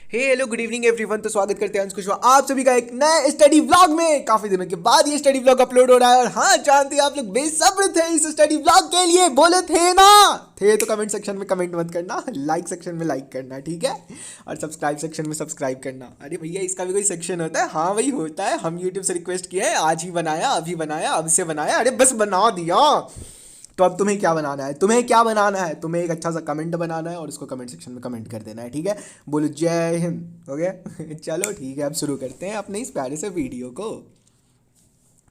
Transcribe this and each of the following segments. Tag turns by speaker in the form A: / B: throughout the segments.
A: हे hello good evening everyone. तो स्वागत करते हैं अंश कुशवाहा आप सभी का एक नए स्टडी व्लॉग में। काफी दिनों के बाद ये स्टडी व्लॉग अपलोड हो रहा है और हाँ, जानते हैं आप लोग बेसब्र थे इस स्टडी व्लॉग के लिए। बोले थे ना? थे तो कमेंट सेक्शन में कमेंट मत करना, लाइक सेक्शन में लाइक करना, ठीक है? और सब्सक्राइब सेक्शन में सब्सक्राइब करना। अरे भैया, इसका भी कोई सेक्शन होता है? हाँ वही होता है। हम यूट्यूब से रिक्वेस्ट किए, आज ही बनाया, अभी बनाया, अब से बनाया। अरे बस बना दिया। तो अब तुम्हें क्या बनाना है? तुम्हें एक अच्छा सा कमेंट बनाना है और उसको कमेंट सेक्शन में कमेंट कर देना है, ठीक है? बोलो जय हिंद। हो गया? चलो ठीक है, अब शुरू करते हैं अपने इस प्यारे से वीडियो को।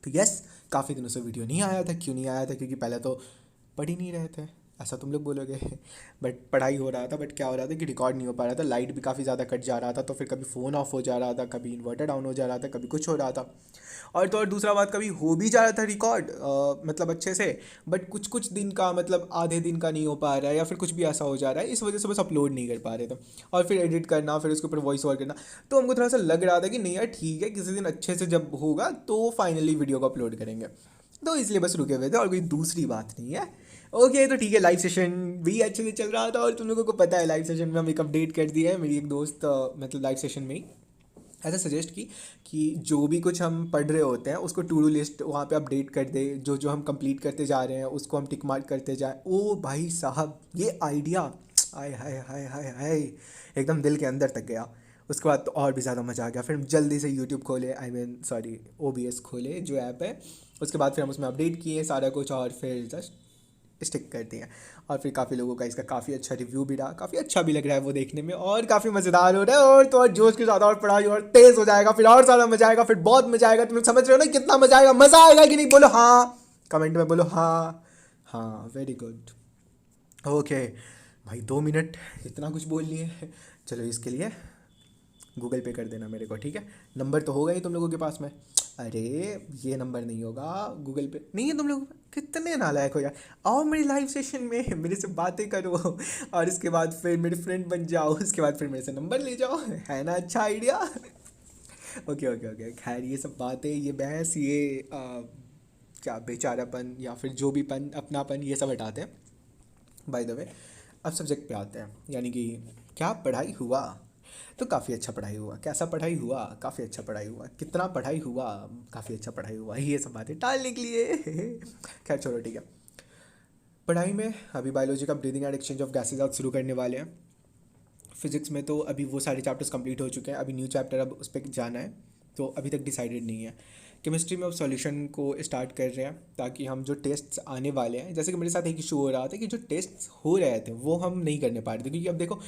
A: तो यस, काफ़ी दिनों से वीडियो नहीं आया था। क्यों नहीं आया था? क्योंकि पहले तो पढ़ ही नहीं रहे थे, ऐसा तुम लोग बोलोगे। बट पढ़ाई हो रहा था, बट क्या हो रहा था कि रिकॉर्ड नहीं हो पा रहा था। लाइट भी काफ़ी ज़्यादा कट जा रहा था, तो फिर कभी फ़ोन ऑफ हो जा रहा था, कभी इन्वर्टर डाउन हो जा रहा था, कभी कुछ हो रहा था। और दूसरा बात, कभी हो भी जा रहा था रिकॉर्ड मतलब अच्छे से, बट कुछ कुछ दिन का मतलब आधे दिन का नहीं हो पा रहा है, या फिर कुछ भी ऐसा हो जा रहा है, इस वजह से बस अपलोड नहीं कर पा रहे थे। और फिर एडिट करना, फिर उसके ऊपर वॉइस ओवर करना, तो हमको थोड़ा सा लग रहा था कि नहीं यार ठीक है, किसी दिन अच्छे से जब होगा तो फाइनली वीडियो को अपलोड करेंगे। तो इसलिए बस रुके हुए थे और कोई दूसरी बात नहीं है। ओके, तो ठीक है। लाइव सेशन भी अच्छे से चल रहा था और तुम लोगों को पता है लाइव सेशन में हम एक अपडेट कर दिया है। मेरी एक दोस्त मतलब लाइव सेशन में ही ऐसा सजेस्ट की कि जो भी कुछ हम पढ़ रहे होते हैं उसको टू डू लिस्ट वहाँ पे अपडेट कर दे। जो जो हम कंप्लीट करते जा रहे हैं उसको हम टिक मार्क करते जाए। ओ भाई साहब, ये आइडिया आय हाय हाय हाय हाय, एकदम दिल के अंदर तक गया। उसके बाद तो और भी ज़्यादा मज़ा आ गया। फिर हम जल्दी से यूट्यूब खोले, आई मीन सॉरी OBS खोले जो ऐप है। उसके बाद फिर हम उसमें अपडेट किए सारा कुछ और फिर जस्ट स्टिक करती हैं। और फिर काफ़ी लोगों का इसका काफ़ी अच्छा रिव्यू भी रहा, काफ़ी अच्छा भी लग रहा है वो देखने में, और काफ़ी मज़ेदार हो रहा है। और तो और जोश के साथ और पढ़ाई और तेज़ हो जाएगा, फिर और ज़्यादा मज़ा आएगा, फिर बहुत मज़ा आएगा। तुम लोग समझ रहे हो ना कितना मज़ा आएगा कि नहीं? बोलो हाँ, कमेंट में बोलो हाँ। हाँ, वेरी गुड। ओके भाई, 2 मिनट इतना कुछ बोल लिए। चलो, इसके लिए गूगल पे कर देना मेरे को, ठीक है? नंबर तो होगा ही तुम लोगों के पास में। अरे ये नंबर नहीं होगा, गूगल पे नहीं है तुम लोग। कितने नालायक हो यार। आओ मेरी लाइव सेशन में, मेरे से बातें करो और इसके बाद फिर मेरे फ्रेंड बन जाओ, उसके बाद फिर मेरे से नंबर ले जाओ। है ना अच्छा आइडिया? ओके ओके ओके, खैर ये सब बातें, ये बहस, ये क्या बेचारापन या फिर जो भी पन, अपनापन, ये सब हटाते हैं। बाय द वे, अब सब्जेक्ट पे आते हैं, यानी कि क्या पढ़ाई हुआ। तो काफ़ी अच्छा पढ़ाई हुआ। कैसा पढ़ाई हुआ? काफ़ी अच्छा पढ़ाई हुआ। कितना पढ़ाई हुआ? काफ़ी अच्छा पढ़ाई हुआ। ये सब बातें टालने के लिए खैर छोड़ो, ठीक है। पढ़ाई में अभी बायोलॉजी का breathing and exchange of gases आज शुरू करने वाले हैं। फिजिक्स में तो अभी वो सारे चैप्टर्स कंप्लीट हो चुके हैं, अभी न्यू चैप्टर अब उस पर जाना है, तो अभी तक डिसाइडेड नहीं है। केमिस्ट्री में अब सॉल्यूशन को स्टार्ट कर रहे हैं, ताकि हम जो टेस्ट्स आने वाले हैं, जैसे कि मेरे साथ एक इशू हो रहा था कि जो टेस्ट्स हो रहे थे वो हम नहीं करने पा रहे थे, क्योंकि अब देखो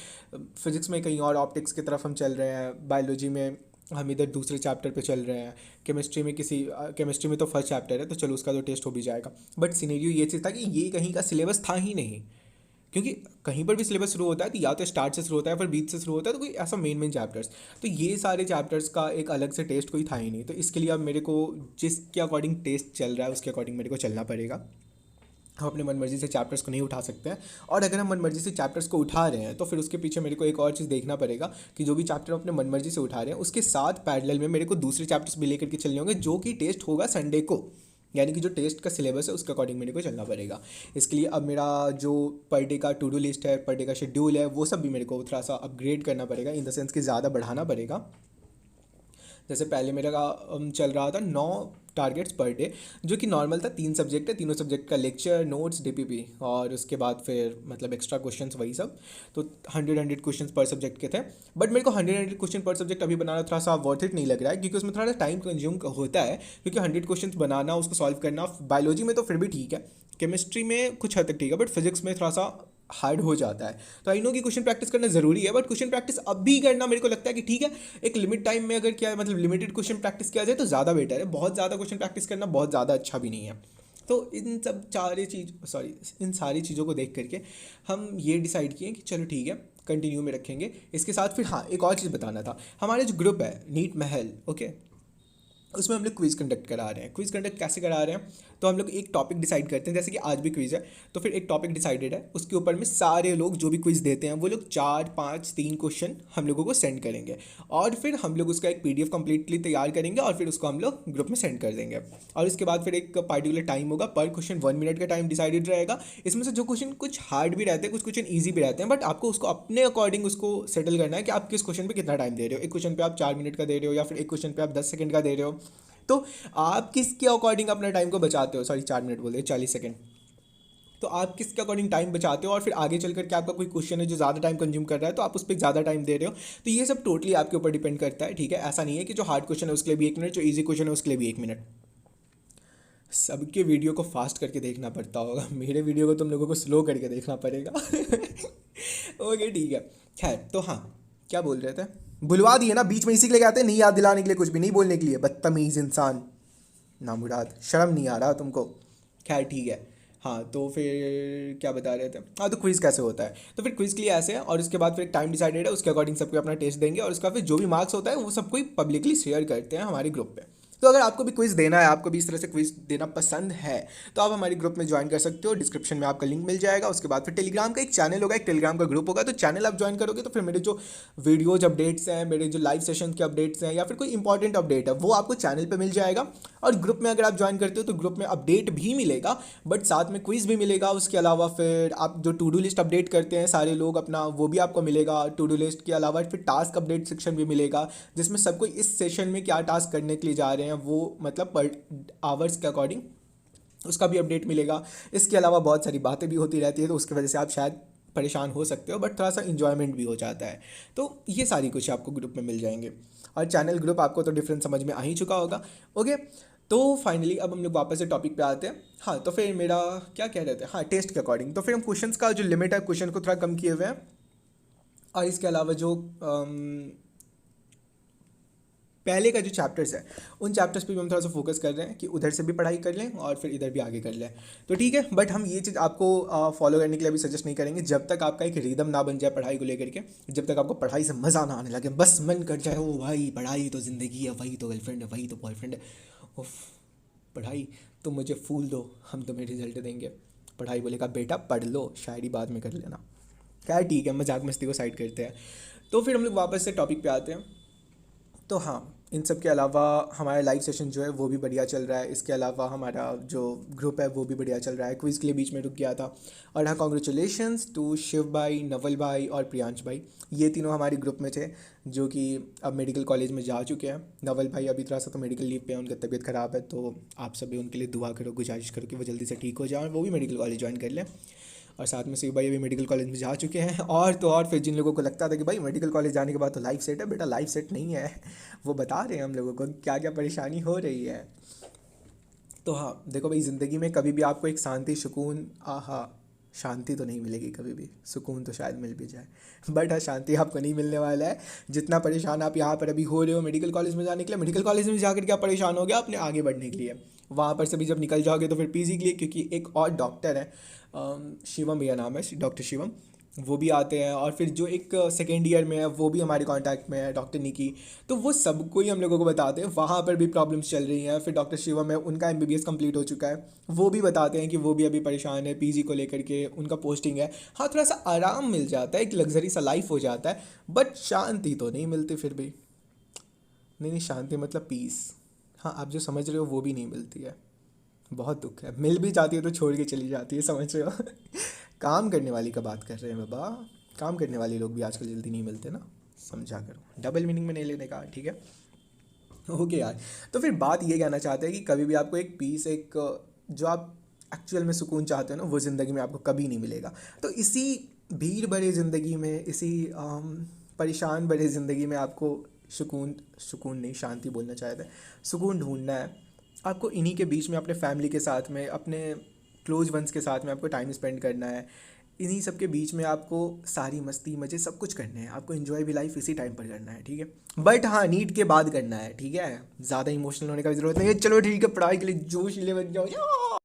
A: फिजिक्स में कहीं और ऑप्टिक्स की तरफ हम चल रहे हैं, बायोलॉजी में हम इधर दूसरे चैप्टर पे चल रहे हैं, केमिस्ट्री में तो फर्स्ट चैप्टर है, तो चलो उसका तो टेस्ट हो भी जाएगा। बट सिनेरियो ये चीज़ था कि ये कहीं का सिलेबस था ही नहीं, क्योंकि कहीं पर भी सिलेबस शुरू होता है तो या तो स्टार्ट से शुरू होता है, फिर बीच से शुरू होता है, तो कोई ऐसा मेन चैप्टर्स, तो ये सारे चैप्टर्स का एक अलग से टेस्ट कोई था ही नहीं। तो इसके लिए अब मेरे को जिसके अकॉर्डिंग टेस्ट चल रहा है उसके अकॉर्डिंग मेरे को चलना पड़ेगा। हम अपने मनमर्जी से चैप्टर्स को नहीं उठा सकते हैं, और अगर हम मनमर्जी से चैप्टर्स को उठा रहे हैं तो फिर उसके पीछे मेरे को एक और चीज़ देखना पड़ेगा कि जो भी चैप्टर अपने मनमर्जी से उठा रहे हैं उसके साथ पैरेलल में मेरे को दूसरे चैप्टर्स भी लेकर के चलने होंगे, जो कि टेस्ट होगा संडे को, यानी कि जो टेस्ट का सिलेबस है उसके अकॉर्डिंग मेरे को चलना पड़ेगा। इसके लिए अब मेरा जो पर डे का टू डू लिस्ट है, पर डे का शेड्यूल है, वो सब भी मेरे को थोड़ा सा अपग्रेड करना पड़ेगा, इन द सेंस कि ज़्यादा बढ़ाना पड़ेगा। जैसे पहले मेरा चल रहा था 9 टारगेट्स पर डे, जो कि नॉर्मल था। 3 सब्जेक्ट है, तीनों सब्जेक्ट का लेक्चर, नोट्स, DPP, और उसके बाद फिर मतलब एक्स्ट्रा क्वेश्चंस वही सब। तो 100 क्वेश्चंस पर सब्जेक्ट के थे। बट मेरे को 100 क्वेश्चन पर सब्जेक्ट अभी बनाना थोड़ा सा वर्थ इट नहीं लग रहा है, क्योंकि उसमें थोड़ा सा टाइम कंज्यूम होता है, क्योंकि 100 क्वेश्चन बनाना, उसको सॉल्व करना। बायोलॉजी में तो फिर भी ठीक है, केमिस्ट्री में कुछ हद तक ठीक है, बट फिजिक्स में थोड़ा सा हार्ड हो जाता है। तो आई नो कि क्वेश्चन प्रैक्टिस करना ज़रूरी है, बट क्वेश्चन प्रैक्टिस अब भी करना मेरे को लगता है कि ठीक है, एक लिमिट टाइम में अगर क्या मतलब लिमिटेड क्वेश्चन प्रैक्टिस किया जाए तो ज़्यादा बेटर है। बहुत ज़्यादा क्वेश्चन प्रैक्टिस करना बहुत ज़्यादा अच्छा भी नहीं है। तो इन सारी चीज़ों को देख करके हम ये डिसाइड किए कि चलो ठीक है, कंटिन्यू में रखेंगे। इसके साथ फिर हाँ, एक और चीज़ बताना था। हमारे जो ग्रुप है नीट महल, ओके, उसमें हम लोग क्विज़ कंडक्ट करा रहे हैं। क्विज़ कंडक्ट कैसे करा रहे हैं, तो हम लोग एक टॉपिक डिसाइड करते हैं, जैसे कि आज भी क्विज़ है, तो फिर एक टॉपिक डिसाइडेड है, उसके ऊपर में सारे लोग जो भी क्विज़ देते हैं वो लोग 4 5 3 क्वेश्चन हम लोगों को सेंड करेंगे, और फिर हम लोग उसका एक PDF कंप्लीटली तैयार करेंगे और फिर उसको हम लोग ग्रुप में सेंड कर देंगे। और इसके बाद फिर एक पार्टिकुलर टाइम होगा, पर क्वेश्चन 1 मिनट का टाइम डिसाइडेड रहेगा। इसमें से जो क्वेश्चन कुछ हार्ड भी रहते हैं, कुछ क्वेश्चन ईजी भी रहते हैं, बट आपको उसको अपने अकॉर्डिंग उसको सेटल करना है कि आप किस क्वेश्चन पे कितना टाइम दे रहे हो। एक क्वेश्चन पे आप 4 मिनट का दे रहे हो, या फिर एक क्वेश्चन पे आप 10 सेकंड का दे रहे हो, तो आप किसके अकॉर्डिंग अपना टाइम को बचाते हो, सॉरी 4 मिनट बोले 40 सेकंड, तो आप किसके अकॉर्डिंग टाइम बचाते हो, और फिर आगे चल करके आपका कोई क्वेश्चन है जो ज़्यादा टाइम कंज्यूम कर रहा है तो आप उस पर ज़्यादा टाइम दे रहे हो। तो ये सब टोटली आपके ऊपर डिपेंड करता है, ठीक है। ऐसा नहीं है कि जो हार्ड क्वेश्चन है उसके लिए भी 1 मिनट, जो ईजी क्वेश्चन है उसके लिए भी 1 मिनट। सबके वीडियो को फास्ट करके देखना पड़ता होगा, मेरे वीडियो को तुम लोगों को स्लो करके देखना पड़ेगा। ओके ठीक है, खैर तो हाँ, क्या बोल रहे थे, बुलवा दिए ना बीच में, इसी के लिए कहते हैं नहीं याद दिलाने के लिए, कुछ भी नहीं बोलने के लिए, बदतमीज़ इंसान, नामुराद, शर्म नहीं आ रहा तुमको। खैर ठीक है, हाँ तो फिर क्या बता रहे थे, हाँ तो क्विज़ कैसे होता है, तो फिर क्विज़ के लिए ऐसे है, और उसके बाद फिर एक टाइम डिसाइडेड है, उसके अकॉर्डिंग सबको अपना टेस्ट देंगे, और उसका फिर जो भी मार्क्स होता है वो सब कोई पब्लिकली शेयर करते हैं हमारे ग्रुप पे। तो अगर आपको भी क्विज़ देना है, आपको भी इस तरह से क्विज़ देना पसंद है, तो आप हमारे ग्रुप में ज्वाइन कर सकते हो, डिस्क्रिप्शन में आपका लिंक मिल जाएगा। उसके बाद फिर टेलीग्राम का एक चैनल होगा, एक टेलीग्राम का ग्रुप होगा, तो चैनल आप ज्वाइन करोगे तो फिर मेरे जो वीडियोज अपडेट्स हैं, मेरे जो लाइव सेशन के अपडेट्स हैं, या फिर कोई इंपॉर्टेंट अपडेट है वो आपको चैनल पर मिल जाएगा। और ग्रुप में अगर आप ज्वाइन करते हो तो ग्रुप में अपडेट भी मिलेगा, बट साथ में क्विज़ भी मिलेगा। उसके अलावा फिर आप जो टू डू लिस्ट अपडेट करते हैं सारे लोग अपना, वो भी आपको मिलेगा। टू डू लिस्ट के अलावा फिर टास्क अपडेट सेक्शन भी मिलेगा, जिसमें सबको इस सेशन में क्या टास्क करने के लिए जा रहे हैं वो मतलब पर आवर्स के अकॉर्डिंग उसका भी अपडेट मिलेगा। इसके अलावा बहुत सारी बातें भी होती रहती है, तो उसकी वजह से आप शायद परेशान हो सकते हो, बट थोड़ा सा इन्जॉयमेंट भी हो जाता है। तो ये सारी कुछ आपको ग्रुप में मिल जाएंगे, और चैनल ग्रुप आपको तो डिफरेंस समझ में आ ही चुका होगा। ओके, तो फाइनली अब हम लोग वापस से टॉपिक पे आते हैं। हाँ तो फिर मेरा क्या कह रहे थे, हाँ टेस्ट के अकॉर्डिंग, तो फिर हम क्वेश्चंस का जो लिमिट है क्वेश्चन को थोड़ा कम किए हुए हैं, और इसके अलावा जो पहले का जो चैप्टर्स है उन चैप्टर्स पे भी हम थोड़ा सा फोकस कर रहे हैं कि उधर से भी पढ़ाई कर लें और फिर इधर भी आगे कर लें। तो ठीक है, बट हम ये चीज़ आपको फॉलो करने के लिए भी सजेस्ट नहीं करेंगे जब तक आपका एक रिदम ना बन जाए पढ़ाई को लेकर के, जब तक आपको पढ़ाई से मज़ा ना आने लगे, बस मन कर जाए ओ भाई पढ़ाई तो ज़िंदगी है, वही तो गर्लफ्रेंड है, वही तो बॉयफ्रेंड है, उफ पढ़ाई तुम मुझे फूल दो, हम तुम्हें रिजल्ट देंगे। पढ़ाई बोलेगा बेटा पढ़ लो, शायरी बाद में कर लेना। क्या ठीक है, मजाक मस्ती को साइड करते हैं। तो फिर हम लोग वापस से टॉपिक पे आते हैं। तो हाँ, इन सब के अलावा हमारा लाइव सेशन जो है वो भी बढ़िया चल रहा है। इसके अलावा हमारा जो ग्रुप है वो भी बढ़िया चल रहा है। क्विज़ के लिए बीच में रुक गया था। और हाँ, कॉन्ग्रेचुलेशंस टू शिव भाई, नवल भाई और प्रियांश भाई, ये तीनों हमारे ग्रुप में थे जो कि अब मेडिकल कॉलेज में जा चुके हैं। नवल भाई अभी थोड़ा सा तो मेडिकल लीव पे हैं, उनकी तबीयत ख़राब है, तो आप सभी उनके लिए दुआ करो, गुजारिश करो कि वो जल्दी से ठीक हो जाए और वो भी मेडिकल कॉलेज ज्वाइन कर लें। और साथ में शिव भाई अभी मेडिकल कॉलेज में जा चुके हैं। और तो और फिर जिन लोगों को लगता था कि भाई मेडिकल कॉलेज जाने के बाद तो लाइफ सेट है, बेटा लाइफ सेट नहीं है। वो बता रहे हैं हम लोगों को क्या क्या परेशानी हो रही है। तो हाँ देखो भाई, ज़िंदगी में कभी भी आपको एक शांति सुकून, आहा शांति तो नहीं मिलेगी कभी भी, सुकून तो शायद मिल भी जाए, बट हाँ शांति आपको नहीं मिलने वाला है। जितना परेशान आप यहाँ पर अभी हो रहे हो मेडिकल कॉलेज में जाने के लिए, मेडिकल कॉलेज में जाकर क्या परेशान हो गया अपने आगे बढ़ने के लिए, वहाँ पर से भी जब निकल जाओगे तो फिर पीजी के लिए, क्योंकि एक और डॉक्टर है शिवम भैया नाम है, डॉक्टर शिवम, वो भी आते हैं। और फिर जो एक सेकेंड ईयर में है वो भी हमारे कांटेक्ट में है, डॉक्टर निकी, तो वो सबको ही हम लोगों को बताते हैं वहाँ पर भी प्रॉब्लम्स चल रही हैं। फिर डॉक्टर शिवम है, उनका MBBS कंप्लीट हो चुका है, वो भी बताते हैं कि वो भी अभी परेशान है पीजी को लेकर के, उनका पोस्टिंग है। हाँ थोड़ा सा आराम मिल जाता है, एक लग्जरी सा लाइफ हो जाता है, बट शांति तो नहीं मिलती फिर भी। नहीं शांति मतलब पीस, हाँ आप जो समझ रहे हो वो भी नहीं मिलती है, बहुत दुख है। मिल भी जाती है तो छोड़ के चली जाती है, समझ रहे हो। काम करने वाली का बात कर रहे हैं बाबा, काम करने वाले लोग भी आजकल जल्दी नहीं मिलते ना, समझा करो, डबल मीनिंग में नहीं लेने का, ठीक है। ओके यार, तो फिर बात ये कहना चाहते हैं कि कभी भी आपको एक पीस, एक जो आप एक्चुअल में सुकून चाहते हो ना, वो ज़िंदगी में आपको कभी नहीं मिलेगा। तो इसी भीड़ भरी ज़िंदगी में, इसी परेशान भरी ज़िंदगी में आपको सुकून नहीं शांति बोलना चाहते हैं, सुकून ढूंढना है आपको। इन्हीं के बीच में अपने फैमिली के साथ में, अपने क्लोज वंस के साथ में आपको टाइम स्पेंड करना है। इन्हीं सब के बीच में आपको सारी मस्ती मज़े सब कुछ करने हैं, आपको एंजॉय भी लाइफ इसी टाइम पर करना है, ठीक है। बट हाँ नीट के बाद करना है, ठीक है, ज़्यादा इमोशनल होने का भी ज़रूरत नहीं है। चलो ठीक है, पढ़ाई के लिए जोश ले बन जाओ,